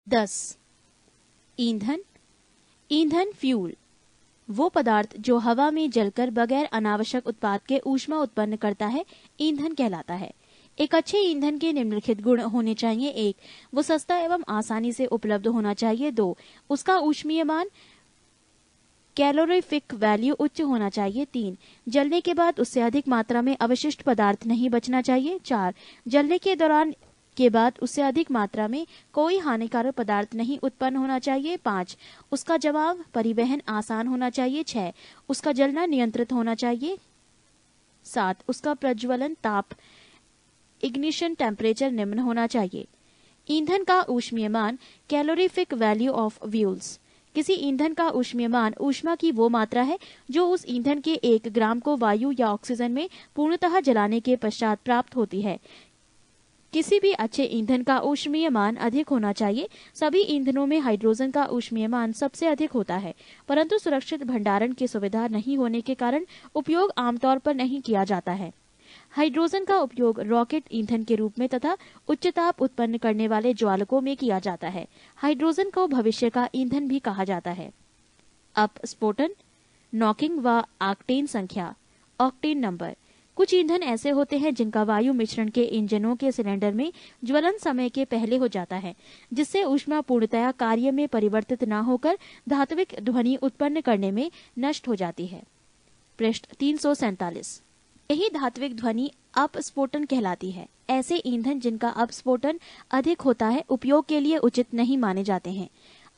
10. ईंधन। ईंधन फ्यूल वो पदार्थ जो हवा में जलकर बगैर अनावश्यक उत्पाद के ऊष्मा उत्पन्न करता है, ईंधन कहलाता है। एक अच्छे ईंधन के निम्नलिखित गुण होने चाहिए। 1. वो सस्ता एवं आसानी से उपलब्ध होना चाहिए। 2. उसका ऊष्मीयमान कैलोरीफिक वैल्यू उच्च होना चाहिए। 3. जलने के बाद उससे अधिक मात्रा में अवशिष्ट पदार्थ नहीं बचना चाहिए। 4. जलने के दौरान के बाद उससे अधिक मात्रा में कोई हानिकारक पदार्थ नहीं उत्पन्न होना चाहिए। 5. उसका जमाव परिवहन आसान होना चाहिए। 6. उसका जलना नियंत्रित होना चाहिए। 7. उसका प्रज्वलन ताप इग्निशन टेम्परेचर निम्न होना चाहिए। ईंधन का ऊष्मीयमान कैलोरीफिक वैल्यू ऑफ फ्यूल्स। किसी ईंधन का ऊष्मीयमान ऊष्मा की वो मात्रा है जो उस ईंधन के 1 ग्राम को वायु या ऑक्सीजन में पूर्णतः जलाने के पश्चात प्राप्त होती है। किसी भी अच्छे ईंधन का ऊष्मीयमान अधिक होना चाहिए। सभी ईंधनों में हाइड्रोजन का ऊष्मीयमान सबसे अधिक होता है, परंतु सुरक्षित भंडारण की सुविधा नहीं होने के कारण उपयोग आमतौर पर नहीं किया जाता है। हाइड्रोजन का उपयोग रॉकेट ईंधन के रूप में तथा उच्च ताप उत्पन्न करने वाले ज्वालकों में किया जाता है। हाइड्रोजन को भविष्य का ईंधन भी कहा जाता है। अपस्फोटन, नॉकिंग व ऑक्टेन संख्या, ऑक्टेन नंबर। कुछ ईंधन ऐसे होते हैं जिनका वायु मिश्रण के इंजनों के सिलेंडर में ज्वलन समय के पहले हो जाता है, जिससे ऊष्मा पूर्णतया कार्य में परिवर्तित न होकर धात्विक ध्वनि उत्पन्न करने में नष्ट हो जाती है। पृष्ठ 347। यही धात्विक ध्वनि अपस्फोटन कहलाती है। ऐसे ईंधन जिनका अपस्फोटन अधिक होता है उपयोग के लिए उचित नहीं माने जाते हैं।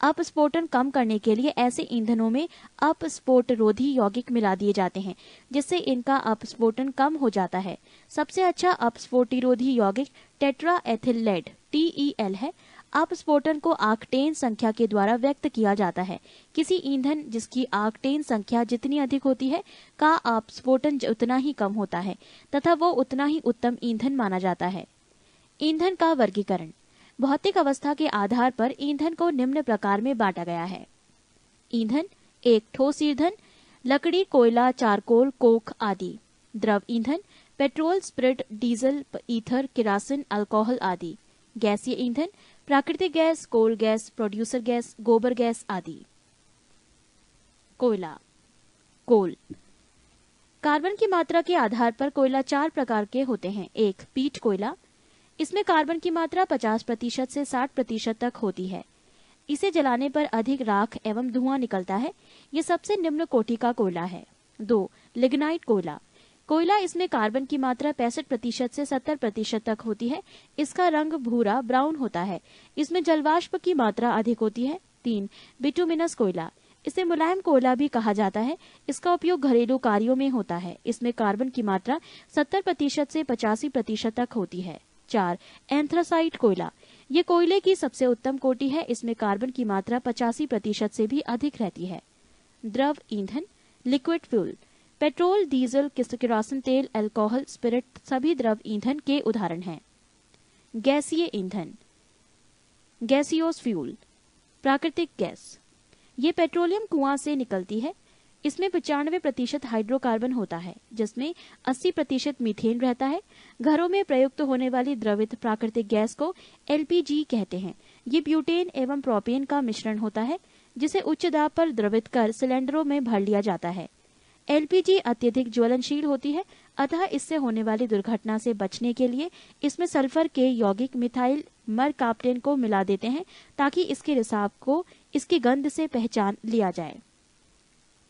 अपस्फोटन कम करने के लिए ऐसे ईंधनों में अपस्फोटरोधी यौगिक मिला दिए जाते हैं, जिससे इनका अपस्फोटन कम हो जाता है। सबसे अच्छा अपस्फोटिरोधी यौगिक टेट्रा एथिल लेड TEL है। अपस्फोटन को ऑक्टेन संख्या के द्वारा व्यक्त किया जाता है। किसी ईंधन जिसकी ऑक्टेन संख्या जितनी अधिक होती है का अपस्फोटन उतना ही कम होता है तथा वो उतना ही उत्तम ईंधन माना जाता है। ईंधन का वर्गीकरण। भौतिक अवस्था के आधार पर ईंधन को निम्न प्रकार में बांटा गया है। ईंधन। 1. ठोस ईंधन, लकड़ी, कोयला, चारकोल, कोक आदि। द्रव ईंधन, पेट्रोल, स्पिरिट, डीजल, ईथर, किरासिन, अल्कोहल आदि। गैसीय ईंधन, प्राकृतिक gas, coal gas, producer gas, गोबर गैस आदि। कोयला, कोल। कार्बन की मात्रा के आधार पर कोयला 4 प्रकार के होते हैं। 1. पीट कोयला। इसमें कार्बन की मात्रा 50% से 60% तक होती है। इसे जलाने पर अधिक राख एवं धुआं निकलता है। ये सबसे निम्न कोटि का कोयला है। 2. लिग्नाइट कोयला। कोयला इसमें कार्बन की मात्रा 65% से 70% तक होती है। इसका रंग भूरा ब्राउन होता है। इसमें जलवाष्प की मात्रा अधिक होती है। 3. बिटुमिनस कोयला। इसे मुलायम कोयला भी कहा जाता है। इसका उपयोग घरेलू कार्यों में होता है। इसमें कार्बन की मात्रा 70% से 85% तक होती है। 4. एंथ्रासाइट कोयला। ये कोयले की सबसे उत्तम कोटि है। इसमें कार्बन की मात्रा 85% से भी अधिक रहती है। द्रव ईंधन, liquid fuel. Petrol, diesel, kerosene तेल, अल्कोहल, स्पिरिट सभी द्रव ईंधन के उदाहरण हैं। गैसीय ईंधन, गैसियोस फ्यूल। प्राकृतिक गैस। ये पेट्रोलियम कुआं से निकलती है। इसमें 95% हाइड्रोकार्बन होता है, जिसमें 80% मीथेन रहता है। घरों में प्रयुक्त होने वाली द्रवित प्राकृतिक गैस को LPG कहते हैं। ये ब्यूटेन एवं प्रोपेन का मिश्रण होता है, जिसे उच्च दाब पर द्रवित कर सिलेंडरों में भर लिया जाता है। LPG अत्यधिक ज्वलनशील होती है, अतः इससे होने वाली दुर्घटना से बचने के लिए इसमें सल्फर के यौगिक मिथाइल मरकाप्टेन को मिला देते हैं, ताकि इसके रिसाव को इसकी गंध से पहचान लिया जाए।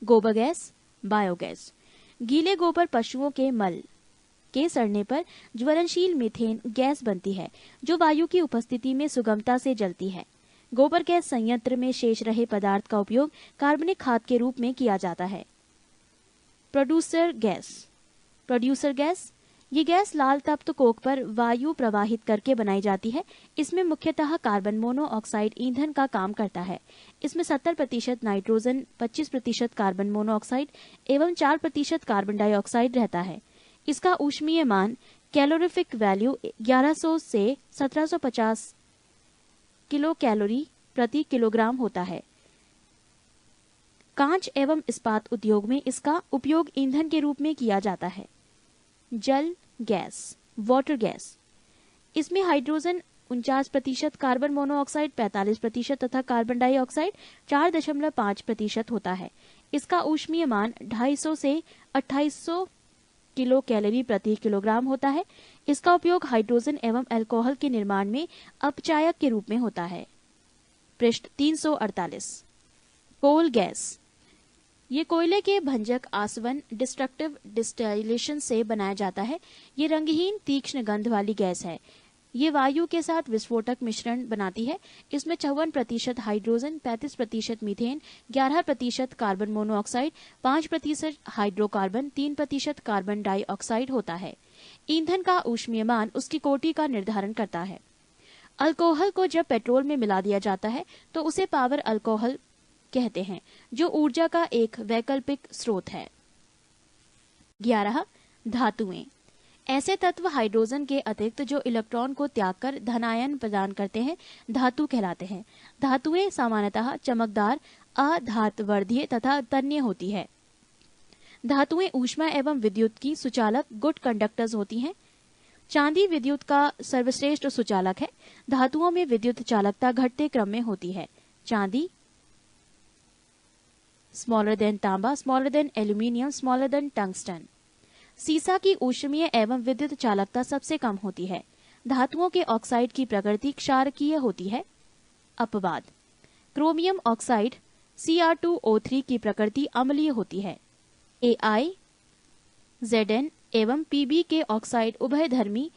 गोबर गैस, बायोगैस। गीले गोबर पशुओं के मल के सड़ने पर ज्वलनशील मीथेन गैस बनती है, जो वायु की उपस्थिति में सुगमता से जलती है। गोबर गैस संयंत्र में शेष रहे पदार्थ का उपयोग कार्बनिक खाद के रूप में किया जाता है। Producer gas, producer gas. ये गैस लाल तप्त कोक पर वायु प्रवाहित करके बनाई जाती है। इसमें मुख्यतः कार्बन मोनोऑक्साइड ईंधन का काम करता है। इसमें 70% नाइट्रोजन, 25% कार्बन मोनोऑक्साइड एवं 4% कार्बन डाइऑक्साइड रहता है। इसका ऊष्मीयमान कैलोरीफिक वैल्यू 1100 से 1750 किलो कैलोरी प्रति किलोग्राम होता है। कांच एवं इस्पात उद्योग में इसका उपयोग ईंधन के रूप में किया जाता है। जल गैस, वाटर गैस। इसमें हाइड्रोजन 49%, कार्बन मोनोऑक्साइड 45% तथा कार्बन डाइऑक्साइड 4.5% होता है। इसका ऊष्मीय मान 250 से 2800 किलो कैलोरी प्रति किलोग्राम होता है। इसका उपयोग हाइड्रोजन एवं अल्कोहल के निर्माण में अपचायक के रूप में होता है। पृष्ठ 348। Coal gas. ये कोयले के भंजक आसवन डिस्ट्रक्टिव डिस्टिलेशन से बनाया जाता है। ये रंगहीन तीक्ष्ण गंध वाली गैस है। ये वायु के साथ विस्फोटक मिश्रण बनाती है। इसमें 54% hydrogen, 35% methane, 11% carbon monoxide, 5% hydrocarbon, 3% carbon dioxide होता है। ईंधन का ऊष्मीय मान उसकी कोटि का निर्धारण करता है। अल्कोहल को जब पेट्रोल में मिला दिया जाता है तो उसे पावर अल्कोहल कहते हैं, जो ऊर्जा का एक वैकल्पिक स्रोत है। 11. धातुएं। ऐसे तत्व हाइड्रोजन के अतिरिक्त जो इलेक्ट्रॉन को त्याग कर धनायन प्रदान करते हैं धातु कहलाते हैं। धातुएं सामान्यतः चमकदार, अधातवर्धीय तथा तन्य होती है। धातुएं ऊष्मा एवं विद्युत की सुचालक गुड कंडक्टर्स होती हैं। चांदी विद्युत का सर्वश्रेष्ठ सुचालक है। धातुओं में विद्युत चालकता घटते क्रम में होती है। चांदी स्मॉलर देन तांबा, smaller than aluminium, smaller than tungsten. सीसा की ऊष्मीय एवं विद्युत चालकता सबसे कम होती है। धातुओं के ऑक्साइड की प्रकृति क्षारकीय होती है। अपवाद: क्रोमियम ऑक्साइड Cr2O3 की प्रकृति अम्लीय होती है। Ai, Zn एवं Pb के ऑक्साइड उभयधर्मी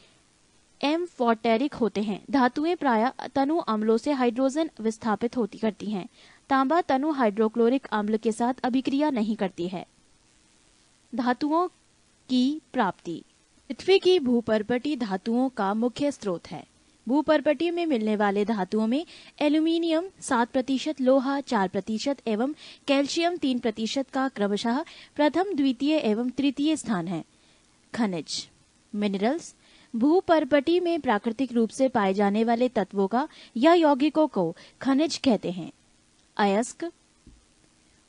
एम्फोटेरिक होते हैं। धातुएं प्रायः तनु अम्लों से हाइड्रोजन विस्थापित करती हैं। तांबा तनु हाइड्रोक्लोरिक अम्ल के साथ अभिक्रिया नहीं करती है। धातुओं की प्राप्ति। पृथ्वी की भूपर्पटी धातुओं का मुख्य स्रोत है। भूपर्पटी में मिलने वाले धातुओं में एल्यूमिनियम 7%, लोहा 4% एवं कैल्शियम 3% का क्रमशः प्रथम, द्वितीय एवं तृतीय स्थान है। खनिज मिनरल्स। भूपर्पटी में प्राकृतिक रूप से पाए जाने वाले तत्वों का या यौगिकों को खनिज कहते हैं। अयस्क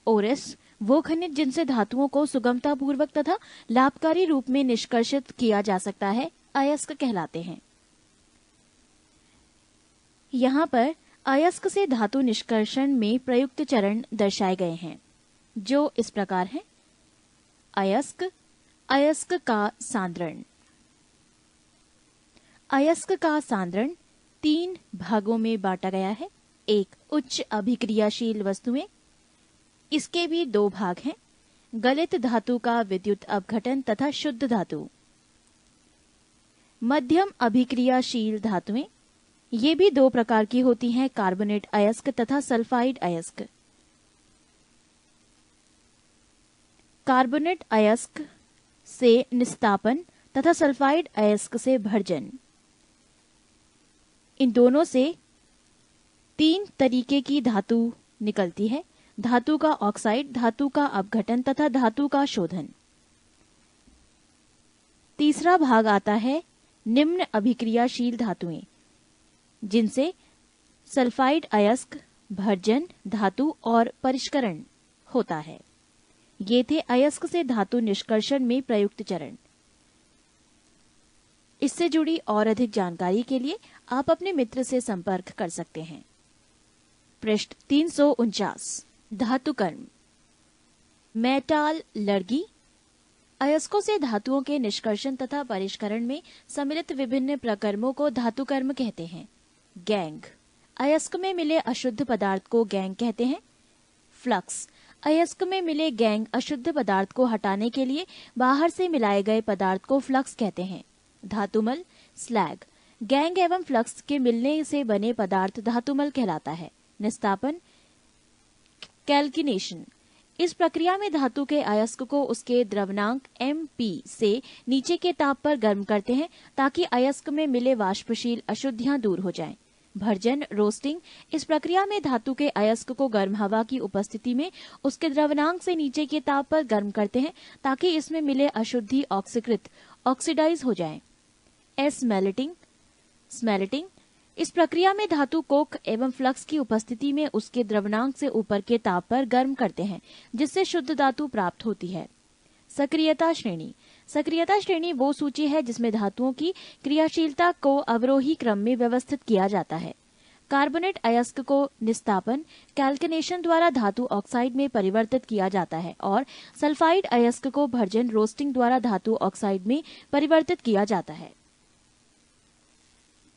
ओरिस वो खनिज जिनसे धातुओं को सुगमता पूर्वक तथा लाभकारी रूप में निष्कर्षित किया जा सकता है, अयस्क कहलाते हैं। यहाँ पर अयस्क से धातु निष्कर्षण में प्रयुक्त चरण दर्शाए गए हैं, जो इस प्रकार हैं। अयस्क, अयस्क का सांद्रण। अयस्क का सांद्रण 3 भागों में बांटा गया है। एक, उच्च अभिक्रियाशील वस्तुएं। इसके भी 2 भाग हैं, गलित धातु का विद्युत अपघटन तथा शुद्ध धातु। मध्यम अभिक्रियाशील धातुएं, ये भी 2 प्रकार की होती हैं, कार्बोनेट अयस्क तथा सल्फाइड अयस्क। कार्बोनेट अयस्क से निस्तापन तथा सल्फाइड अयस्क से भर्जन। इन दोनों से 3 तरीके की धातु निकलती है: धातु का ऑक्साइड, धातु का अपघटन तथा धातु का शोधन। तीसरा भाग आता है निम्न अभिक्रियाशील धातुएं, जिनसे सल्फाइड अयस्क, भर्जन, धातु और परिष्करण होता है। ये थे अयस्क से धातु निष्कर्षण में प्रयुक्त चरण। इससे जुड़ी और अधिक जानकारी के लिए आप अपने मित्र से संपर्क कर सकते हैं। पृष्ठ 349। धातुकर्म। मेटालर्जी। अयस्कों से धातुओं के निष्कर्षण तथा परिष्करण में सम्मिलित विभिन्न प्रकर्मों को धातुकर्म कहते हैं। गैंग। अयस्क में मिले अशुद्ध पदार्थ को गैंग कहते हैं। फ्लक्स। अयस्क में मिले गैंग अशुद्ध पदार्थ को हटाने के लिए बाहर से मिलाए गए पदार्थ को फ्लक्स कहते हैं। धातुमल, स्लैग। गैंग एवं फ्लक्स के मिलने से बने पदार्थ धातुमल कहलाता है। निस्तापन, कैल्किनेशन। इस प्रक्रिया में धातु के अयस्क को उसके द्रवनांक Mp से नीचे के ताप पर गर्म करते हैं ताकि अयस्क में मिले वाष्पशील अशुद्धियां दूर हो जाएं। Version, roasting. इस प्रक्रिया में धातु के अयस्क को गर्म हवा की उपस्थिति में उसके द्रवनांक से नीचे के ताप पर गर्म करते हैं ताकि इसमें मिले अशुद्धि ऑक्सीकृत, ऑक्सीडाइज हो जाएं। स्मेल्टिंग। इस प्रक्रिया में धातु कोक एवं फ्लक्स की उपस्थिति में उसके द्रवनांक से ऊपर के ताप पर गर्म करते हैं, जिससे शुद्ध धातु प्राप्त होती है। सक्रियता श्रेणी। सक्रियता श्रेणी वो सूची है जिसमें धातुओं की क्रियाशीलता को अवरोही क्रम में व्यवस्थित किया जाता है। कार्बोनेट अयस्क को निस्तापन कैल्किनेशन द्वारा धातु ऑक्साइड में परिवर्तित किया जाता है और सल्फाइड अयस्क को भर्जन रोस्टिंग द्वारा धातु ऑक्साइड में परिवर्तित किया जाता है।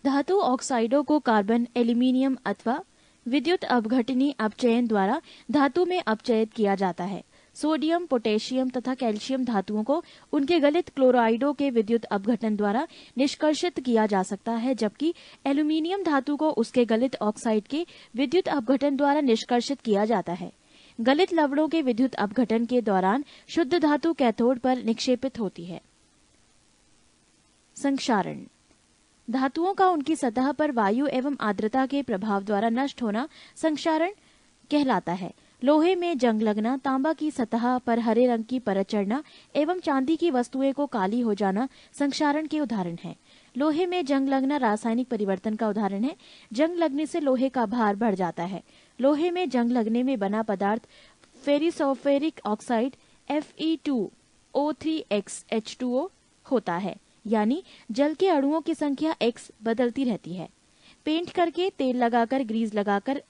धातु ऑक्साइडों को कार्बन, एल्यूमीनियम अथवा विद्युत अपघटनी अपचयन द्वारा धातु में अपचयित किया जाता है। सोडियम, पोटेशियम तथा कैल्शियम धातुओं को उनके गलित क्लोराइडों के विद्युत अपघटन द्वारा निष्कर्षित किया जा सकता है, जबकि एल्यूमीनियम धातु को उसके गलित ऑक्साइड के विद्युत अपघटन द्वारा निष्कर्षित किया जाता है। गलित लवणों के विद्युत अपघटन के दौरान शुद्ध धातु कैथोड पर निक्षेपित होती है। संक्षारण धातुओं का उनकी सतह पर वायु एवं आर्द्रता के प्रभाव द्वारा नष्ट होना संक्षारण कहलाता है। लोहे में जंग लगना, तांबा की सतह पर हरे रंग की परत चढ़ना एवं चांदी की वस्तुएं को काली हो जाना संक्षारण के उदाहरण हैं। लोहे में जंग लगना रासायनिक परिवर्तन का उदाहरण है। जंग लगने से लोहे का भार बढ़ जाता है। लोहे में जंग लगने में बना पदार्थ फेरिसोफेरिक ऑक्साइड Fe2O3H2O होता है, यानी जल के अणुओं की संख्या X बदलती रहती है। पेंट करके, तेल लगाकर, ग्रीस लगाकर,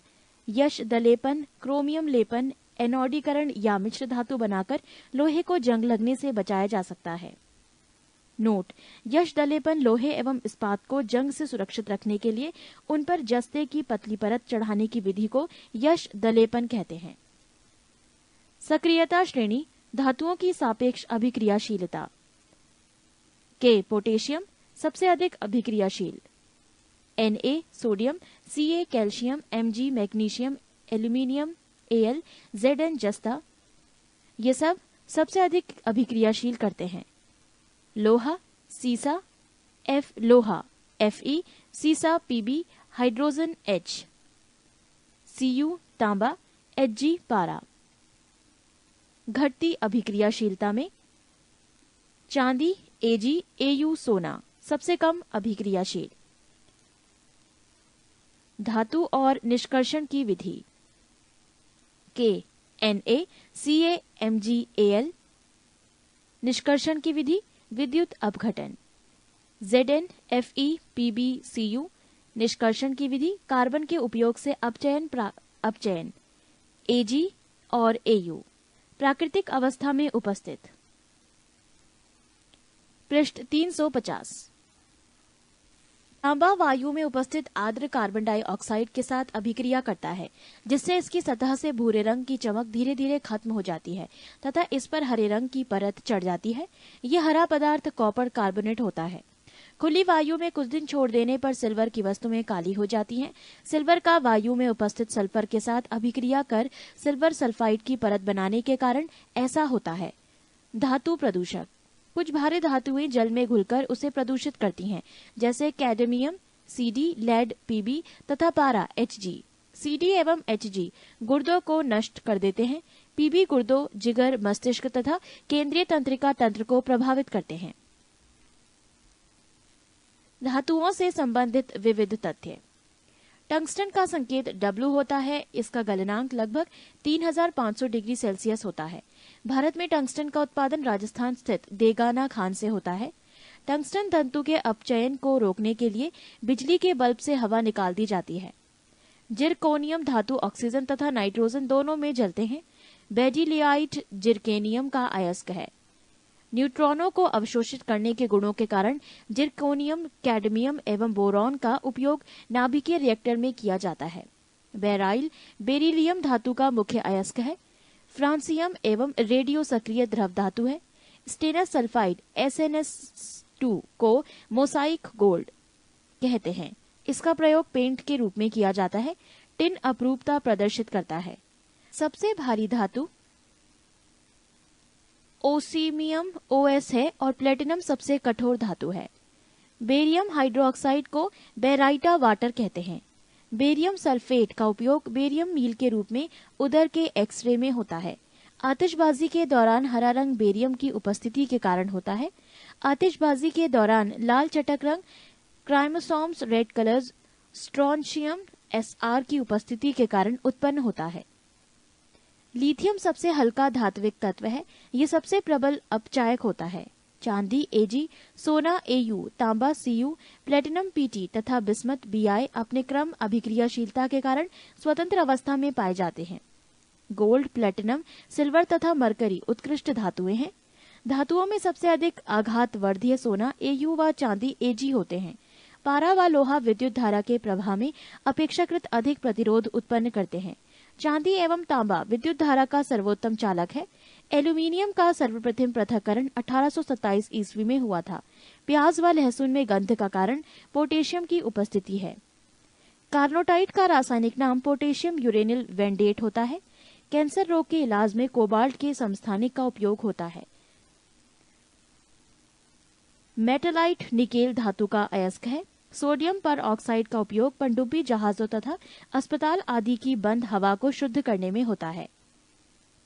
यश दलेपन, क्रोमियम लेपन, एनोडीकरण या मिश्र धातु बनाकर लोहे को जंग लगने से बचाया जा सकता है। नोट: यश दलेपन लोहे एवं इस्पात को जंग से सुरक्षित रखने के लिए उन पर जस्ते की पतली परत चढ़ाने की विधि को यश दलेपन कहते हैं। सक्रियता श्रेणी धातुओं की सापेक्ष अभिक्रियाशीलता। के पोटेशियम सबसे अधिक अभिक्रियाशील, Na sodium, Ca calcium, Mg magnesium, aluminium, Al, Zn जस्ता, ये सब सबसे अधिक अभिक्रियाशील करते हैं। लोहा, सीसा, F लोहा, Fe सीसा, Pb हाइड्रोजन H, Cu तांबा, Hg पारा। घटती अभिक्रियाशीलता में चांदी, Ag, Au सोना सबसे कम अभिक्रियाशील। धातु और निष्कर्षण की विधि। के Na Ca Mg Al निष्कर्षण की विधि विद्युत अपघटन। Zn Fe Pb Cu निष्कर्षण की विधि कार्बन के उपयोग से अपचयन। Ag और Au प्राकृतिक अवस्था में उपस्थित। पृष्ठ 350। तांबा वायु में उपस्थित आर्द्र कार्बन डाइऑक्साइड के साथ अभिक्रिया करता है, जिससे इसकी सतह से भूरे रंग की चमक धीरे धीरे खत्म हो जाती है तथा इस पर हरे रंग की परत चढ़ जाती है। यह हरा पदार्थ कॉपर कार्बोनेट होता है। खुली वायु में कुछ दिन छोड़ देने पर सिल्वर की वस्तुएं काली हो जाती हैं। सिल्वर का वायु में उपस्थित सल्फर के साथ अभिक्रिया कर सिल्वर सल्फाइड की परत बनाने के कारण ऐसा होता है। धातु प्रदूषक। कुछ भारी धातुएं जल में घुलकर उसे प्रदूषित करती हैं, जैसे कैडमियम Cd, लेड Pb तथा पारा Hg। Cd एवं Hg गुर्दों को नष्ट कर देते हैं। Pb गुर्दों, जिगर, मस्तिष्क तथा केंद्रीय तंत्रिका तंत्र को प्रभावित करते हैं। धातुओं से संबंधित विविध तथ्य। टंगस्टन का संकेत W होता है। इसका गलनांक लगभग 3500 डिग्री सेल्सियस होता है। भारत में टंगस्टन का उत्पादन राजस्थान स्थित देगाना खान से होता है। टंगस्टन तंतु के अपचयन को रोकने के लिए बिजली के बल्ब से हवा निकाल दी जाती है। जिरकोनियम धातु ऑक्सीजन तथा नाइट्रोजन दोनों में जलते हैं। बेरिलियाइट जिरकेनियम का अयस्क है। न्यूट्रॉनों को अवशोषित करने के गुणों के कारण जिरकोनियम, कैडमियम एवं बोरॉन का उपयोग नाभिकीय रिएक्टर में किया जाता है। बेराइल बेरिलियम धातु का मुख्य अयस्क है। फ्रांसियम एवं रेडियो सक्रिय द्रव धातु है। स्टेनस सल्फाइड SNS2 को मोसाइक गोल्ड कहते हैं। इसका प्रयोग पेंट के रूप में किया जाता है। टिन अपरूपता प्रदर्शित करता है। सबसे भारी धातु ओसीमियम OS है और प्लेटिनम सबसे कठोर धातु है। बेरियम हाइड्रोक्साइड को बेराइटा वाटर कहते हैं। बेरियम सल्फेट का उपयोग बेरियम मील के रूप में उदर के एक्सरे में होता है। आतिशबाजी के दौरान हरा रंग बेरियम की उपस्थिति के कारण होता है। आतिशबाजी के दौरान लाल चटक रंग क्राइमोसोम्स रेड कलर्स स्ट्रोंशियम SR की उपस्थिति के कारण उत्पन्न होता है। लिथियम सबसे हल्का धात्विक तत्व है। ये सबसे प्रबल अपचायक होता है। चांदी Ag, सोना Au, तांबा Cu, प्लेटिनम Pt तथा बिस्मथ Bi अपने क्रम अभिक्रियाशीलता के कारण स्वतंत्र अवस्था में पाए जाते हैं। गोल्ड, प्लेटिनम, सिल्वर तथा मरकरी उत्कृष्ट धातुएं हैं। धातुओं में सबसे अधिक आघातवर्धीय सोना Au व चांदी Ag होते हैं। पारा व लोहा विद्युत धारा के प्रवाह में अपेक्षाकृत अधिक प्रतिरोध उत्पन्न करते हैं। चांदी एवं तांबा विद्युत धारा का सर्वोत्तम चालक है। एल्यूमीनियम का सर्वप्रथम पृथक्करण 1827 ईस्वी में हुआ था। प्याज व लहसुन में गंध का कारण पोटेशियम की उपस्थिति है। कार्नोटाइट का रासायनिक नाम पोटेशियम यूरेनिल वेंडेट होता है। कैंसर रोग के इलाज में कोबाल्ट के समस्थानिक का उपयोग होता है। मेटालाइट निकेल धातु का अयस्क है। सोडियम पर ऑक्साइड का उपयोग पनडुब्बी जहाजों तथा अस्पताल आदि की बंद हवा को शुद्ध करने में होता है।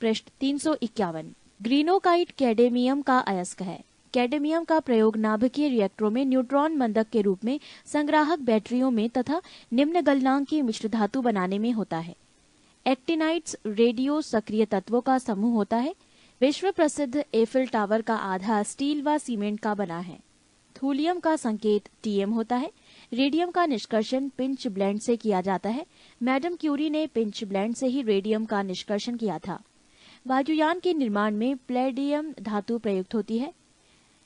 पृष्ठ 351। ग्रीनोकाइट कैडमियम का अयस्क है। कैडमियम का प्रयोग नाभिकीय रिएक्टरों में न्यूट्रॉन मंदक के रूप में, संग्राहक बैटरियों में तथा निम्न गलनांक की मिश्र धातु बनाने में होता है। एक्टिनाइट्स रेडियो सक्रिय तत्वों का समूह होता है। विश्व प्रसिद्ध एफिल टावर का आधार स्टील व सीमेंट का बना है। थूलियम का संकेत Tm होता है। रेडियम का निष्कर्षण पिंच ब्लेंड से किया जाता है। मैडम क्यूरी ने पिंच ब्लेंड से ही रेडियम का निष्कर्षण किया था। वायुयान के निर्माण में प्लेडियम धातु प्रयुक्त होती है।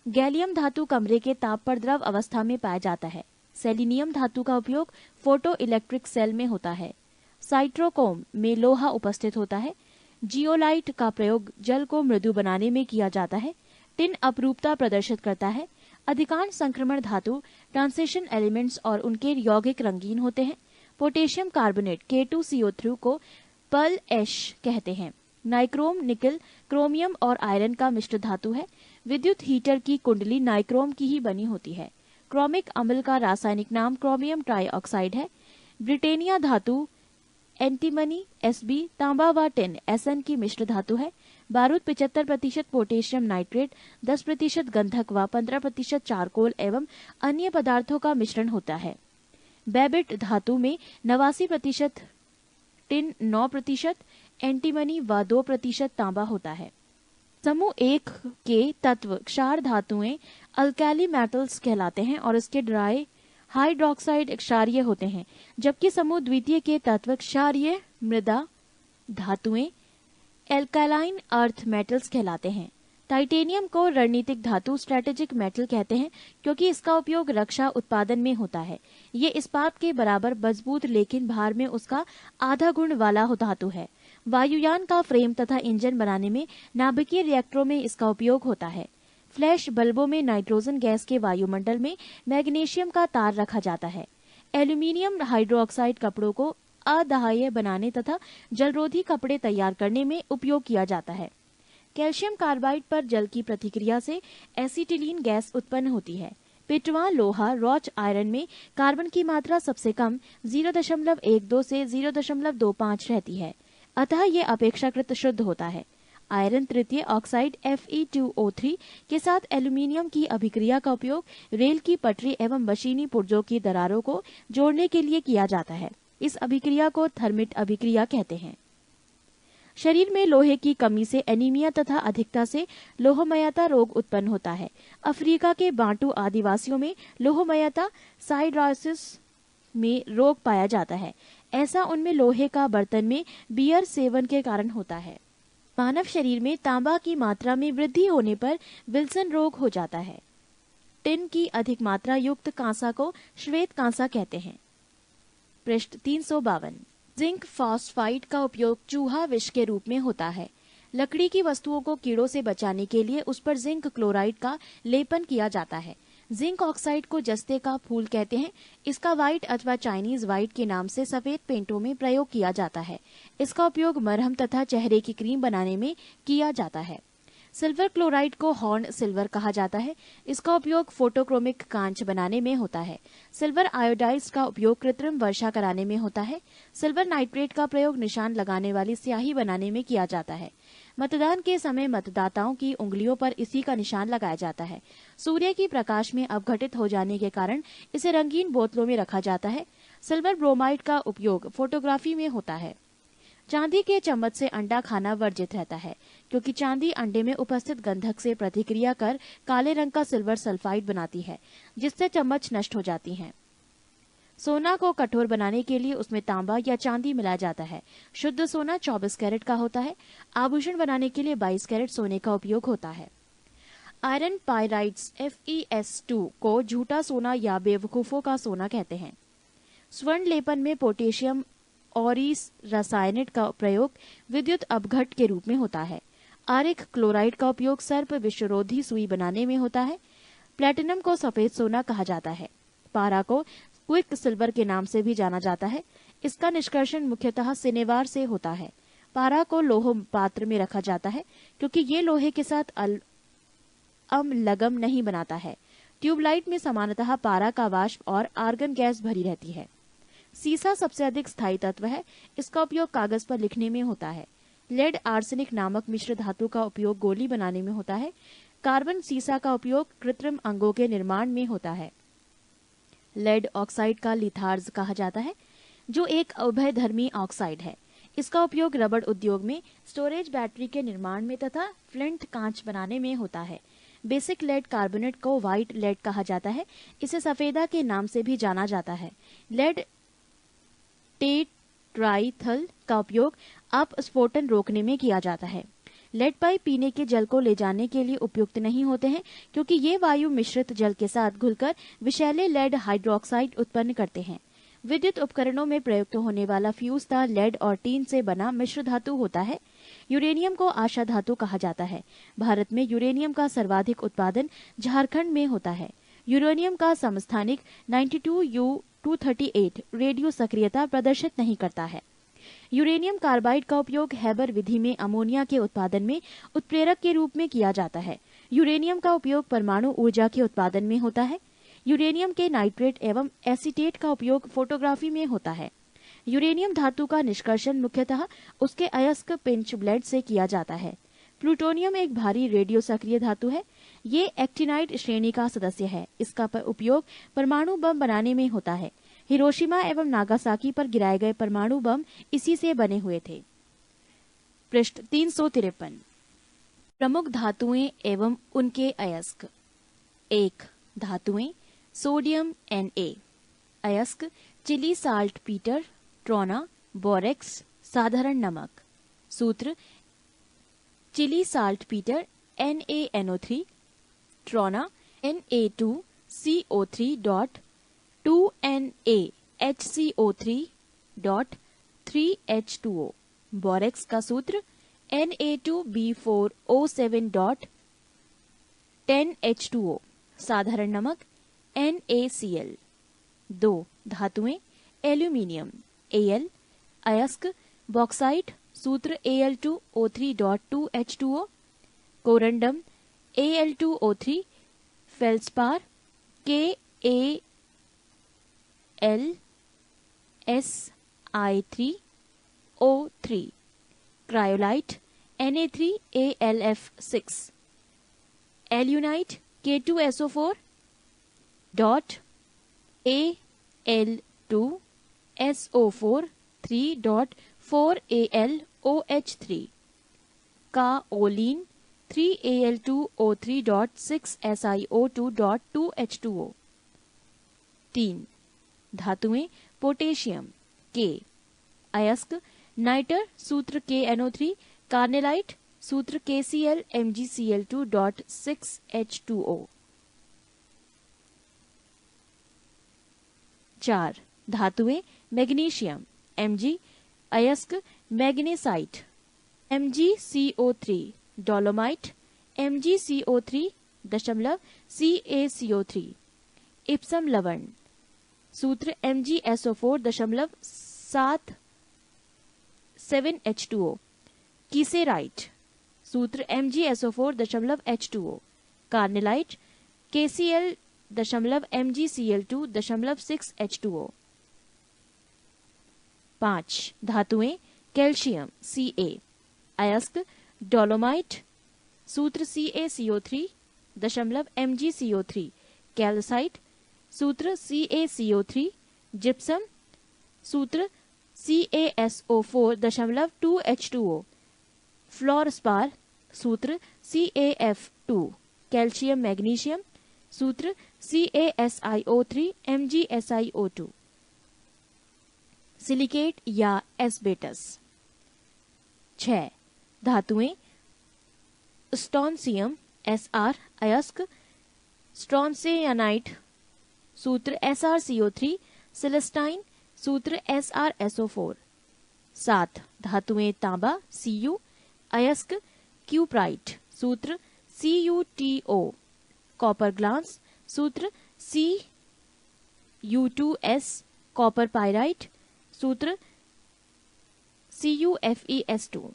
गैलियम धातु कमरे के ताप पर द्रव अवस्था में पाया जाता है। सेलिनियम धातु का उपयोग फोटो इलेक्ट्रिक सेल में होता है। साइट्रोकोम में लोहा उपस्थित होता है। जियोलाइट का प्रयोग जल को मृदु बनाने में किया जाता है। टिन अपरूपता प्रदर्शित करता है। अधिकांश संक्रमण धातु ट्रांसिशन एलिमेंट्स और उनके यौगिक रंगीन होते हैं। पोटेशियम कार्बोनेट K2CO3 को पर्ल ऐश कहते हैं। नाइक्रोम निकल, क्रोमियम और आयरन का मिश्र धातु है। विद्युत हीटर की कुंडली नाइक्रोम की ही बनी होती है। क्रोमिक अम्ल का रासायनिक नाम क्रोमियम ट्राइऑक्साइड है। ब्रिटेनिया धातु एंटीमनी Sb, तांबा व टिन Sn की मिश्र धातु है। बारूद 75% पोटेशियम नाइट्रेट, 10% गंधक व 15% चारकोल एवं अन्य पदार्थों का मिश्रण होता है। बेबिट धातु में 89% टिन, 9% एंटीमनी व 2% तांबा होता है। समूह 1 के तत्व क्षार धातुएं अल्कैली मेटल्स कहलाते हैं और इसके ड्राई हाइड्रोक्साइड क्षारीय होते हैं, जबकि समूह द्वितीय के तत्व क्षारीय मृदा धातुएं एल्कालाइन अर्थ मेटल्स कहलाते हैं। टाइटेनियम को रणनीतिक धातु स्ट्रेटेजिक मेटल कहते हैं क्योंकि इसका उपयोग रक्षा उत्पादन में होता है। ये इस्पात के बराबर मजबूत लेकिन भार में उसका आधा गुण वाला धातु है। वायुयान का फ्रेम तथा इंजन बनाने में नाभिकीय रिएक्टरों में इसका उपयोग होता है। फ्लैश बल्बों में नाइट्रोजन गैस के वायुमंडल में मैग्नीशियम का तार रखा जाता है। एल्यूमिनियम हाइड्रोक्साइड कपड़ों को अदाह्य बनाने तथा जलरोधी कपड़े तैयार करने में उपयोग किया जाता है। कैल्शियम कार्बाइड पर जल की प्रतिक्रिया से एसिटिलीन गैस उत्पन्न होती है। पिटवा लोहा रॉच आयरन में कार्बन की मात्रा सबसे कम 0.12 से 0.25 रहती है, अतः ये अपेक्षाकृत शुद्ध होता है। आयरन तृतीय ऑक्साइड Fe2O3 के साथ एल्यूमिनियम की अभिक्रिया का उपयोग रेल की पटरी एवं मशीनी पुर्जों की दरारों को जोड़ने के लिए किया जाता है। इस अभिक्रिया को थर्मिट अभिक्रिया कहते हैं। शरीर में लोहे की कमी से एनीमिया तथा अधिकता से लोहमयता रोग उत्पन्न होता है। अफ्रीका के बांटू आदिवासियों में लोहमयता साइड्रोसिस में रोग पाया जाता है। ऐसा उनमें लोहे का बर्तन में बियर सेवन के कारण होता है। मानव शरीर में तांबा की मात्रा में वृद्धि होने पर विल्सन रोग हो जाता है। टिन की अधिक मात्रा युक्त कांसा को श्वेत कांसा कहते हैं। पृष्ठ 352। जिंक फॉस्फाइड का उपयोग चूहा विष के रूप में होता है। लकड़ी की वस्तुओं को कीड़ों से बचाने के लिए उस पर जिंक क्लोराइड का लेपन किया जाता है। जिंक ऑक्साइड को जस्ते का फूल कहते हैं। इसका व्हाइट अथवा चाइनीज व्हाइट के नाम से सफेद पेंटों में प्रयोग किया जाता है। इसका उपयोग मरहम तथा चेहरे की क्रीम बनाने में किया जाता है। सिल्वर क्लोराइड को हॉर्न सिल्वर कहा जाता है। इसका उपयोग फोटोक्रोमिक कांच बनाने में होता है। सिल्वर आयोडाइज का उपयोग कृत्रिम वर्षा कराने में होता है। सिल्वर नाइट्रेट का प्रयोग निशान लगाने वाली स्याही बनाने में किया जाता है। मतदान के समय मतदाताओं की उंगलियों पर इसी का निशान लगाया जाता है। सूर्य की प्रकाश में अपघटित हो जाने के कारण इसे रंगीन बोतलों में रखा जाता है। सिल्वर ब्रोमाइड का उपयोग फोटोग्राफी में होता है। चांदी के चम्मच से अंडा खाना वर्जित रहता है, क्योंकि चांदी अंडे में उपस्थित गंधक से प्रतिक्रिया कर काले रंग का सिल्वर सल्फाइड बनाती है, जिससे चम्मच नष्ट हो जाती हैं। सोना को कठोर बनाने के लिए उसमें तांबा या चांदी मिलाया जाता है। शुद्ध सोना 24 कैरेट का होता है। आभूषण बनाने के लिए 22 कैरेट सोने का उपयोग होता है। आयरन पाइराइड्स FeS2 को झूठा सोना या बेवकूफों का सोना कहते हैं। स्वर्ण लेपन में पोटेशियम और इस रासायनिक का प्रयोग विद्युत अपघट के रूप में होता है। आरिक क्लोराइड का उपयोग सर्प विषरोधी सुई बनाने में होता है। प्लेटिनम को सफेद सोना कहा जाता है। पारा को क्विक सिल्वर के नाम से भी जाना जाता है। इसका निष्कर्षण मुख्यतः सिनेवार से होता है। पारा को लोह पात्र में रखा जाता है, क्योंकि ये लोहे के साथ लगम नहीं बनाता है। ट्यूबलाइट में सामान्यतः पारा का वाष्प और आर्गन गैस भरी रहती है। सीसा सबसे अधिक स्थायी तत्व है। इसका उपयोग कागज पर लिखने में होता है। लेड आर्सेनिक नामक मिश्र धातु का उपयोग गोली बनाने में होता है। कार्बन सीसा का उपयोग कृत्रिम अंगों के निर्माण में होता है। लेड ऑक्साइड का लिथार्ज कहा जाता है, जो एक उभयधर्मी ऑक्साइड है। इसका उपयोग रबड़ उद्योग में, स्टोरेज बैटरी के निर्माण में तथा फ्लिंट कांच बनाने में होता है। बेसिक लेड कार्बोनेट को व्हाइट लेड कहा जाता है। इसे सफेदा के नाम से भी जाना जाता है। लेड टेट्राइथल का उपयोग अपस्फोटन रोकने में किया जाता है। लेड पाइप पीने के जल को ले जाने के लिए उपयुक्त नहीं होते हैं, क्योंकि ये वायु मिश्रित जल के साथ घुलकर विषैले लेड हाइड्रोक्साइड उत्पन्न करते हैं। विद्युत उपकरणों में प्रयुक्त होने वाला फ्यूज तार लेड और टीन से बना मिश्र धातु होता है। यूरेनियम को आशा धातु कहा जाता है। भारत में यूरेनियम का सर्वाधिक उत्पादन झारखंड में होता है। यूरेनियम का समस्थानिक 92U238 रेडियो सक्रियता प्रदर्शित नहीं करता है। यूरेनियम कार्बाइड का उपयोग हैबर विधि में अमोनिया के उत्पादन में उत्प्रेरक के रूप में किया जाता है। यूरेनियम का उपयोग परमाणु ऊर्जा के उत्पादन में होता है। यूरेनियम के नाइट्रेट एवं एसीटेट का उपयोग फोटोग्राफी में होता है। यूरेनियम धातु का निष्कर्षण मुख्यतः उसके अयस्क पिंच ब्लेड से किया जाता है। प्लूटोनियम एक भारी रेडियो सक्रिय धातु है। ये एक्टिनाइड श्रेणी का सदस्य है। इसका उपयोग परमाणु बम बनाने में होता है। हिरोशिमा एवं नागासाकी पर गिराए गए परमाणु बम इसी से बने हुए थे। पृष्ठ 353। प्रमुख धातुएं एवं उनके अयस्क। 1. धातुएं। Sodium Na। अयस्क Chile saltpetre, trona, borax, साधारण नमक। सूत्र Chile saltpetre NaNO3, trona Na2CO3.2NaHCO3.3H2O। Borax का सूत्र Na2B4O7.10H2O। साधारण नमक NaCl। 2. धातुएं। Aluminium Al। अयस्क बॉक्साइट, सूत्र Al2O3.2H2O। Corundum Al2O3। Felspar KAlSi3O3। Cryolite Na3AlF6। Alunite K2SO4.Al2SO4 3.4AlOH3। Kaolin 3Al2O3.6SiO2.2H2O। 3. धातुएं। Potassium K। अयस्क नाइटर, सूत्र KNO3। कार्नेलाइट, सूत्र KCl MgCl2.6H2O। 4. धातुएं। Magnesium Mg। अयस्क magnesite MgCO3। Dolomite MgCO3.CaCO3। Epson लवण, सूत्र MgSO4.7H2O। कीसेराइट, सूत्र MgSO4.H2O। Carnallite KCl.MgCl2.6H2O। 5. धातुएं। Calcium Ca। अयस्क डोलोमाइट, सूत्र CaCO3.MgCO3। कैल्साइट, सूत्र CaCO3। जिप्सम, सूत्र CaSO4.2H2O। फ्लोरस्पार सूत्र CaF2। कैल्शियम मैग्नीशियम सूत्र CaSiO3 MgSiO2। सिलिकेट या एस्बेटस। 6 धातुएं स्टोनसियम Sr अयस्क, स्ट्रोंसियानाइट सूत्र SrCO3, सिलेस्टाइन सूत्र SrSO4। 7 धातुएं तांबा Cu अयस्क, क्यूप्राइट सूत्र CuTO, कॉपर ग्लास सूत्र Cu2S, कॉपर पाइराइट सूत्र CuFeS2।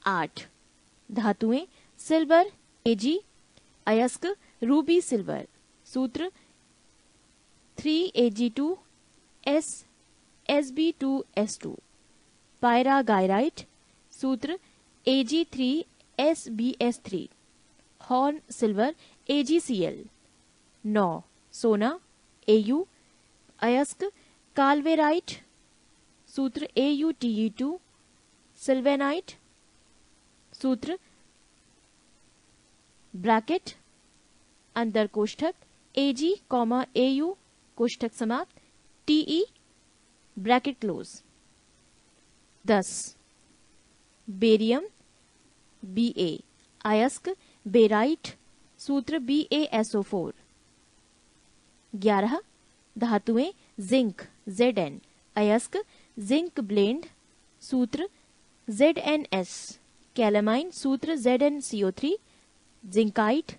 8 धातुएं सिल्वर Ag अयस्क, रूबी सिल्वर सूत्र 3Ag2S Sb2S2। पायरागायराइट सूत्र Ag3SbS3। Horn silver AgCl। 9 सोना Au अयस्क, काल्वेराइट सूत्र AuTe2, सिल्वेनाइट सूत्र ब्रैकेट अंदर कोष्ठक Ag, Au कोष्ठक समाप्त Te bracket close. 10 barium Ba अयस्क, बेराइट सूत्र BaSO4। 11 धातुएं जिंक Zn अयस्क, जिंक ब्लेंड सूत्र ZnS, कैलामाइन सूत्र ZnCO3, जिंकाइट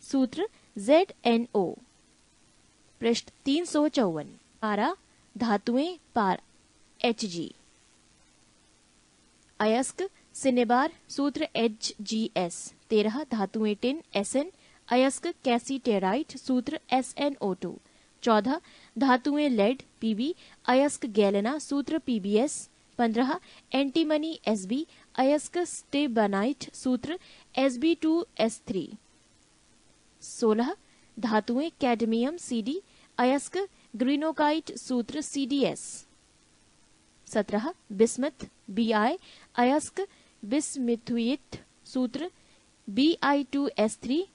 सूत्र ZnO। पृष्ठ 354। 12 धातुएं पार Hg अयस्क, सिनेबार सूत्र HgS। 13 धातुएं टिन Sn अयस्क, कैसीटेराइट सूत्र SnO2। 14 धातुएं लेड Pb अयस्क, गैलेना सूत्र PbS। 15 एंटीमनी Sb अयस्क, स्टेबानाइट सूत्र Sb2S3। 16 धातुएं कैडमियम Cd अयस्क, ग्रीनोकाइट सूत्र CdS। 17 बिस्मथ Bi अयस्क, बिस्मिथुइट सूत्र Bi2S3।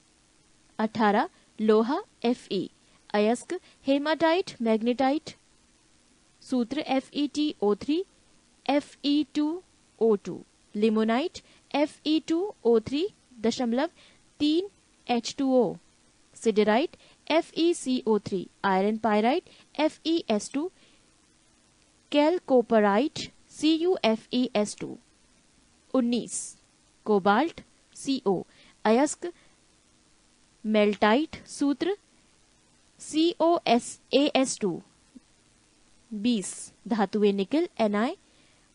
18 लोहा Fe अयस्क, हेमाटाइट मैग्नेटाइट सूत्र FeTO3 Fe2O2। Limonite Fe2O3.3H2O। सिडराइट FeCO3, iron pyrite FeS2, कैलकोपराइट CuFeS2। 19 cobalt Co अयस्क, मेल्टाइट सूत्र COSAS2। 20 धातुएं निकल Ni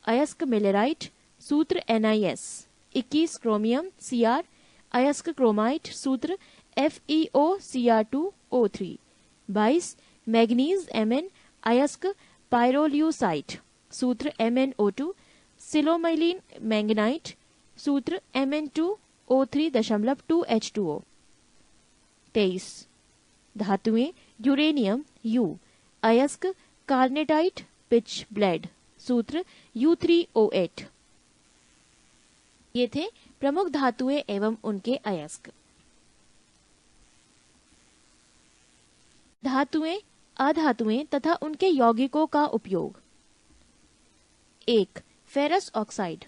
अयस्क, मिलेराइट सूत्र NiS। 21 क्रोमियम Cr अयस्क, क्रोमाइट सूत्र FeOCr2O3। 22 मैग्नीज Mn अयस्क, पायरोल्यूसाइट सूत्र MnO2, सिलोमैलिन मैंगनाइट सूत्र Mn2O3.2H2O। 23 धातुएं यूरेनियम U अयस्क, कार्नेटाइट पिच ब्लेड सूत्र U3O8। ये थे प्रमुख धातुएं एवं उनके अयस्क। धातुएं, अधातुएं तथा उनके यौगिकों का उपयोग। 1 फेरस ऑक्साइड।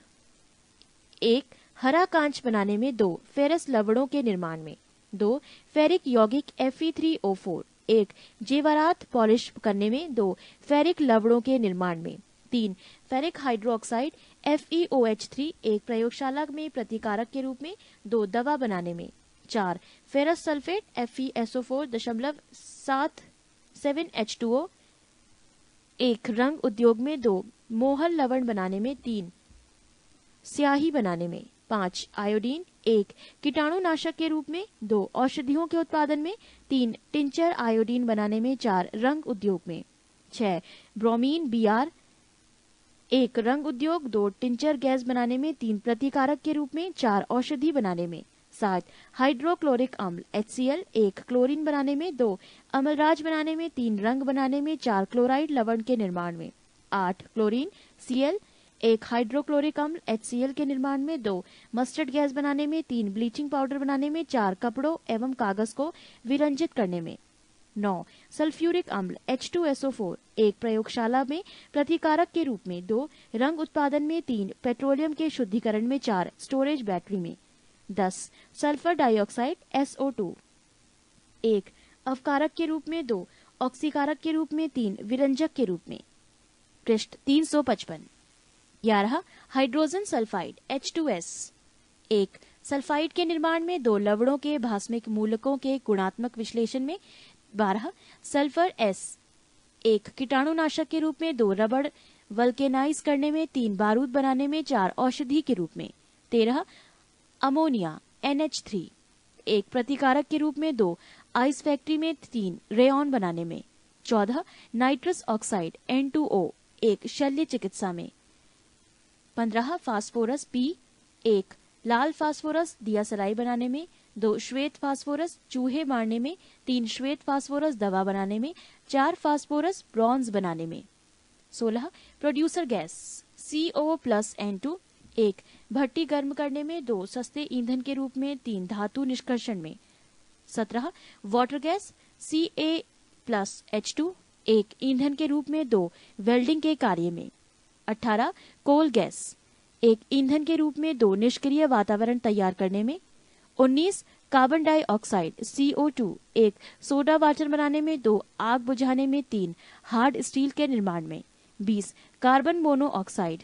1 हरा कांच बनाने में। 2 फेरस लवणों के निर्माण में। 2 फेरिक यौगिक Fe3O4। 1 जेवरात पॉलिश करने में। 2 फेरिक लवणों के निर्माण में। 3 फेरिक हाइड्रोक्साइड FeOH3, एक प्रयोगशाला में प्रतिकारक के रूप में। 2 दवा बनाने में। 4 फेरस सल्फेट FeSO4.77H2O, 1 रंग उद्योग में। 2 मोहर लवण बनाने में। 3 स्याही बनाने में। 5 आयोडीन, 1 कीटाणुनाशक के रूप में। 2 औषधियों के उत्पादन में। 3 टिंचर आयोडीन बनाने में। 4 रंग उद्योग में। 6 ब्रोमीन Br, 1 रंग उद्योग। 2 टिंचर गैस बनाने में। 3 प्रतिकारक के रूप में। 4 औषधि बनाने में। 7 हाइड्रोक्लोरिक अम्ल HCl, 1 क्लोरीन बनाने में। 2 अमलराज बनाने में। 3 रंग बनाने में। 4 क्लोराइड लवण के निर्माण में। 8 क्लोरीन Cl, 1 हाइड्रोक्लोरिक अम्ल HCl के निर्माण में, 2 मस्टर्ड गैस बनाने में, 3 ब्लीचिंग पाउडर बनाने में, 4 कपड़ों एवं कागज को विरंजित करने में, 9 सल्फ्यूरिक अम्ल H2SO4, 1 प्रयोगशाला में प्रतिकारक के रूप में, 2 रंग उत्पादन में, 3 पेट्रोलियम के शुद्धिकरण में, 4 स्टोरेज बैटरी में, 10 सल्फर डाइऑक्साइड SO2, 1 अवकारक के रूप में, 2 ऑक्सीकारक के रूप में, 3 विरंजक के रूप में। पृष्ठ 355। 11 हाइड्रोजन सल्फाइड H2S, 1 सल्फाइड के निर्माण में, 2 लवणों के भास्मिक मूलकों के गुणात्मक विश्लेषण में, 12 सल्फर S, 1 कीटाणुनाशक के रूप में, 2 रबड़ वल्केनाइज करने में, 3 बारूद बनाने में, 4 औषधि के रूप में, 13 अमोनिया NH3, 1 प्रतिकारक के रूप में, 2 आइस फैक्ट्री में, 3 रेयॉन बनाने में, 14 नाइट्रस ऑक्साइड N2O, 1 शल्य चिकित्सा में, 15 फास्फोरस P, 1 लाल फास्फोरस दियासलाई बनाने में, 2 श्वेत फास्फोरस चूहे मारने में, 3 श्वेत फास्फोरस दवा बनाने में, 4 फास्फोरस ब्रॉन्ज बनाने में, 16 प्रोड्यूसर गैस CO+N2, 1 भट्टी गर्म करने में, 2 सस्ते ईंधन के रूप में, 3 धातु निष्कर्षण में, 17 वाटर गैस Ca+H2, 1 ईंधन के रूप में, 2 वेल्डिंग के कार्य में, 18 कोल गैस, 1 ईंधन के रूप में, 2 निष्क्रिय वातावरण तैयार करने में, 19 carbon dioxide CO2, 1 soda water बनाने में, 2 आग बुझाने में, 3 हार्ड स्टील के निर्माण में, 20 कार्बन मोनोऑक्साइड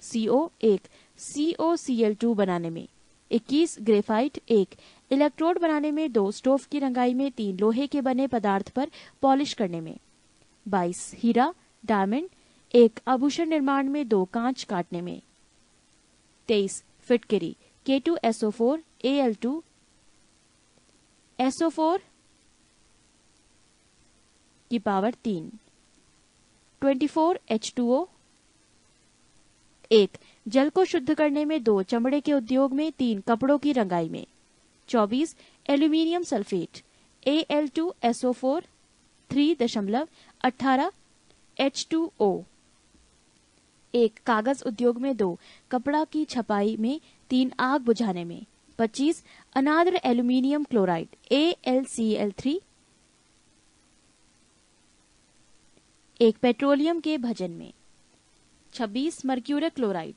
CO, 1 COCl2 बनाने में, 21 ग्रेफाइट, 1 इलेक्ट्रोड बनाने में, 2 स्टोव की रंगाई में, 3 लोहे के बने पदार्थ पर पॉलिश करने में, 22 हीरा डायमंड, 1 आभूषण निर्माण में, 2 कांच काटने में, 23 फिटकरी K2SO4 Al2 SO4 की पावर 3, 24 H2O, 1 जल को शुद्ध करने में, 2 चमड़े के उद्योग में, 3 कपड़ों की रंगाई में, 24 एल्यूमिनियम सल्फेट Al2SO4 3.18 H2O, 1 कागज उद्योग में, 2 कपड़ा की छपाई में, 3 आग बुझाने में, 25 अनाद्र एल्यूमिनियम क्लोराइड AlCl3, 1 पेट्रोलियम के भजन में, 26 मर्क्यूरिक क्लोराइड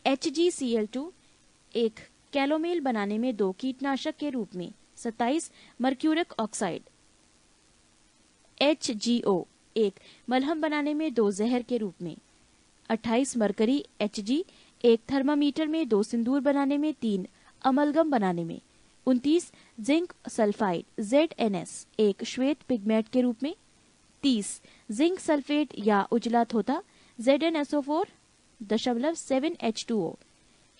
HgCl2, 1 कैलोमेल बनाने में, 2 कीटनाशक के रूप में, 27 मर्क्यूरिक ऑक्साइड HgO, 1 मलहम बनाने में, 2 जहर के रूप में, 28 मरकरी Hg, 1 थर्मामीटर में, 2 सिंदूर बनाने में, 3 अमलगम बनाने में, 29 जिंक सल्फाइड ZnS, 1 श्वेत पिगमेंट के रूप में, 30 जिंक सल्फेट या उजला थोथा ZnSO4.7 H2O,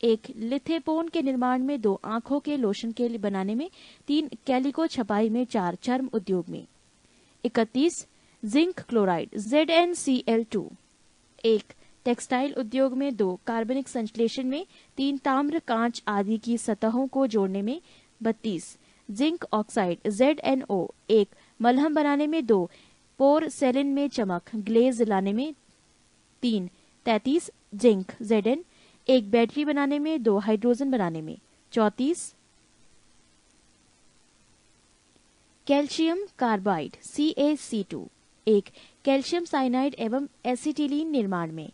1 लिथेपोन के निर्माण में, 2 आंखों के लोशन के लिए बनाने में, 3 कैलिको छपाई में, 4 चर्म उद्योग में, 31 जिंक क्लोराइड ZnCl2, 1 टेक्सटाइल उद्योग में, 2 कार्बनिक संश्लेषण में, 3 ताम्र कांच आदि की सतहों को जोड़ने में, 32 जिंक ऑक्साइड ZnO, 1 मलहम बनाने में, 2 पोरसेलिन में चमक ग्लेज लाने में, 33 जिंक Zn, 1 बैटरी बनाने में, 2 हाइड्रोजन बनाने में, 34 calcium carbide CaC2, 1 calcium cyanide एवं एसिटिलीन निर्माण में,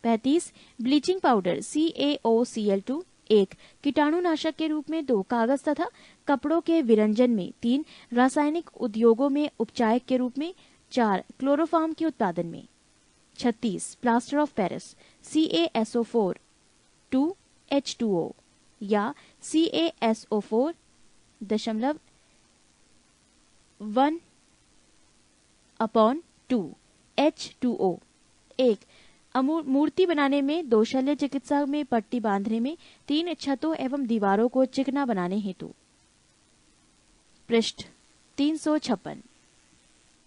35 ब्लीचिंग पाउडर CaOCl2, 1 कीटाणुनाशक के रूप में, 2 कागज तथा कपड़ों के विरंजन में, 3 रासायनिक उद्योगों में उपचायक के रूप में, 4 क्लोरोफॉर्म के उत्पादन में, 36 plaster of Paris CaSO4 2 H2O या CaSO4.1/2 H2O, 1 मूर्ति बनाने में, 2 शल्य चिकित्सा में पट्टी बांधने में, 3 छतों एवं दीवारों को चिकना बनाने हेतु। पृष्ठ 356।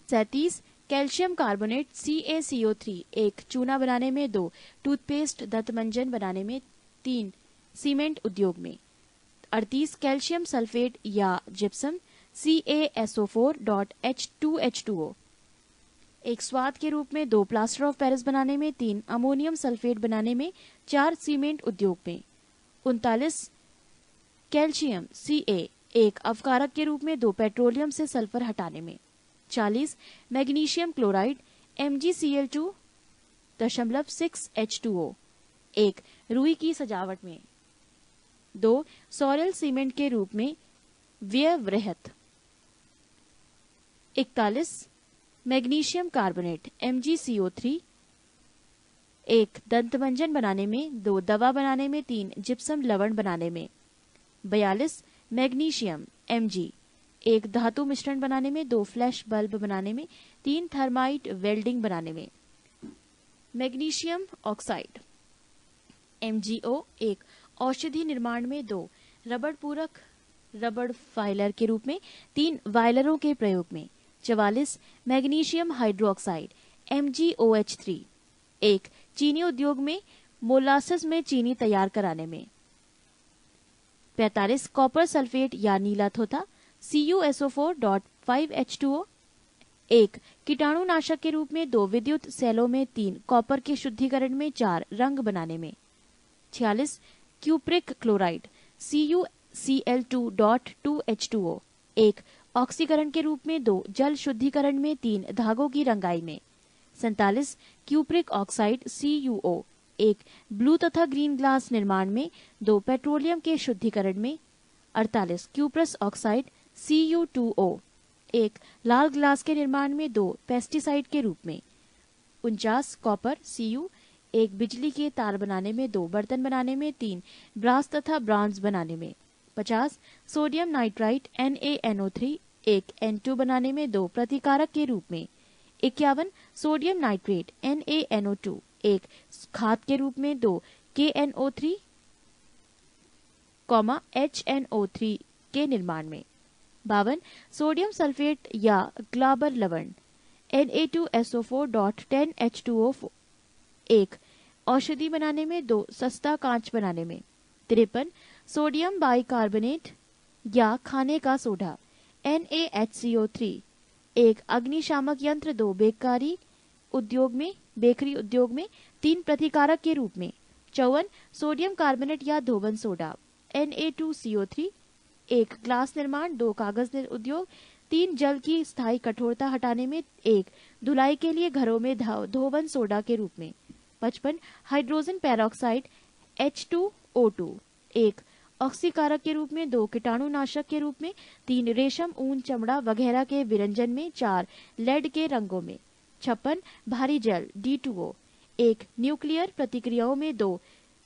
37 कैल्शियम कार्बोनेट CaCO3, 1 चूना बनाने में, 2 टूथपेस्ट दंतमंजन बनाने में, 3 सीमेंट उद्योग में। 38 कैल्शियम सल्फेट या जिप्सम CaSO4.H2H2O, 1 स्वाद के रूप में, 2 प्लास्टर ऑफ पेरिस बनाने में, 3 अमोनियम सल्फेट बनाने में, 4 सीमेंट उद्योग में। 39 कैल्शियम Ca 1 अवकारक के रूप में, 2 पेट्रोलियम से सल्फर हटाने में। 40 मैग्नीशियम क्लोराइड Mgcl2.6H2O 1 रुई की सजावट में। 2 सॉरेल सीमेंट के रूप में व्यवरहित। 41 मैग्नीशियम कार्बोनेट MgCO3 1 दंतमंजन बनाने में, 2 दवा बनाने में, 3 जिप्सम लवण बनाने में। 42 मैग्नीशियम Mg 1 धातु मिश्रण बनाने में, 2 फ्लैश बल्ब बनाने में, 3 थर्माइट वेल्डिंग बनाने में। मैग्नीशियम ऑक्साइड MgO 1 औषधि निर्माण में, 2 रबड़ पूरक रबड़ फाइलर के रूप में, 3 वायलरों के प्रयोग में। 44 मैग्नीशियम हाइड्रोक्साइड MgOH3 1 चीनी उद्योग में, मोलासेस में चीनी तैयार कराने में। 45 कॉपर सल्फेट या नीला थोथा CuSO4.5H2O 1 कीटाणुनाशक के रूप में, 2 विद्युत सेलों में, 3 कॉपर के शुद्धिकरण में, 4 रंग बनाने में। 46 क्यूप्रिक क्लोराइड CuCl2.2H2O 1 ऑक्सीकरण के रूप में, 2 जल शुद्धिकरण में, 3 धागों की रंगाई में। 47 क्यूप्रिक ऑक्साइड CuO 1 ब्लू तथा ग्रीन ग्लास निर्माण में, 2 पेट्रोलियम के शुद्धिकरण में। 48 क्यूप्रस ऑक्साइड Cu2O 1 लाल ग्लास के निर्माण में, 2 पेस्टिसाइड के रूप में। 49 कॉपर Cu 1 बिजली के तार बनाने में, 2 बर्तन बनाने में, 3 ब्रास तथा ब्रॉन्ज बनाने में। 50 सोडियम नाइट्राइट NaNO3 1 N2 बनाने में, 2 प्रतिकारक के रूप में। 51 सोडियम नाइट्रेट NaNO2 1 खाद के रूप में, 2 KNO3, HNO3 के निर्माण में। 52 सोडियम सल्फेट या ग्लाबर लवण Na2SO4.10H2O 1 औषधि बनाने में, 2 सस्ता कांच बनाने में। 53 सोडियम बाइकार्बोनेट या खाने का सोडा NaHCO3 1 अग्निशामक यंत्र, 2 बेकरी उद्योग में, 3 प्रतिकारक के रूप में। 54 सोडियम कार्बोनेट या धोवन सोडा Na2CO3 1 ग्लास निर्माण, 2 कागज उद्योग, 3 जल की स्थायी कठोरता हटाने में, 1 धुलाई के लिए घरों में धोवन सोडा के रूप में। 55 हाइड्रोजन पेरोक्साइड H2O2 1 ऑक्सीकारक के रूप में, 2 कीटाणुनाशक के रूप में, 3 रेशम ऊन चमड़ा वगैरह के विरंजन में, 4 लेड के रंगों में। 56 भारी जल D2O 1 न्यूक्लियर प्रतिक्रियाओं में, 2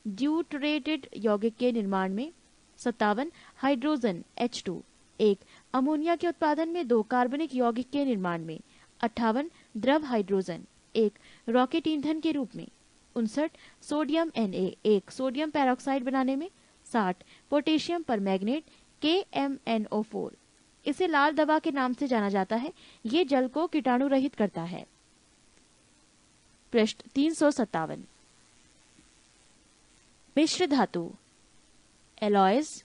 ड्यूटरेटेड यौगिक के निर्माण में। 57 हाइड्रोजन H2 1 अमोनिया के उत्पादन में, 2 कार्बनिक यौगिक के निर्माण में। 58 द्रव हाइड्रोजन 1 रॉकेट ईंधन के रूप में। 59 सोडियम Na 1 सोडियम पेरोक्साइड बनाने में। 60 पोटेशियम परमैंगनेट KMnO4 इसे लाल दवा के नाम से जाना जाता है। ये जल को कीटाणु रहित करता है। पृष्ठ 357 मिश्र धातु एलॉयज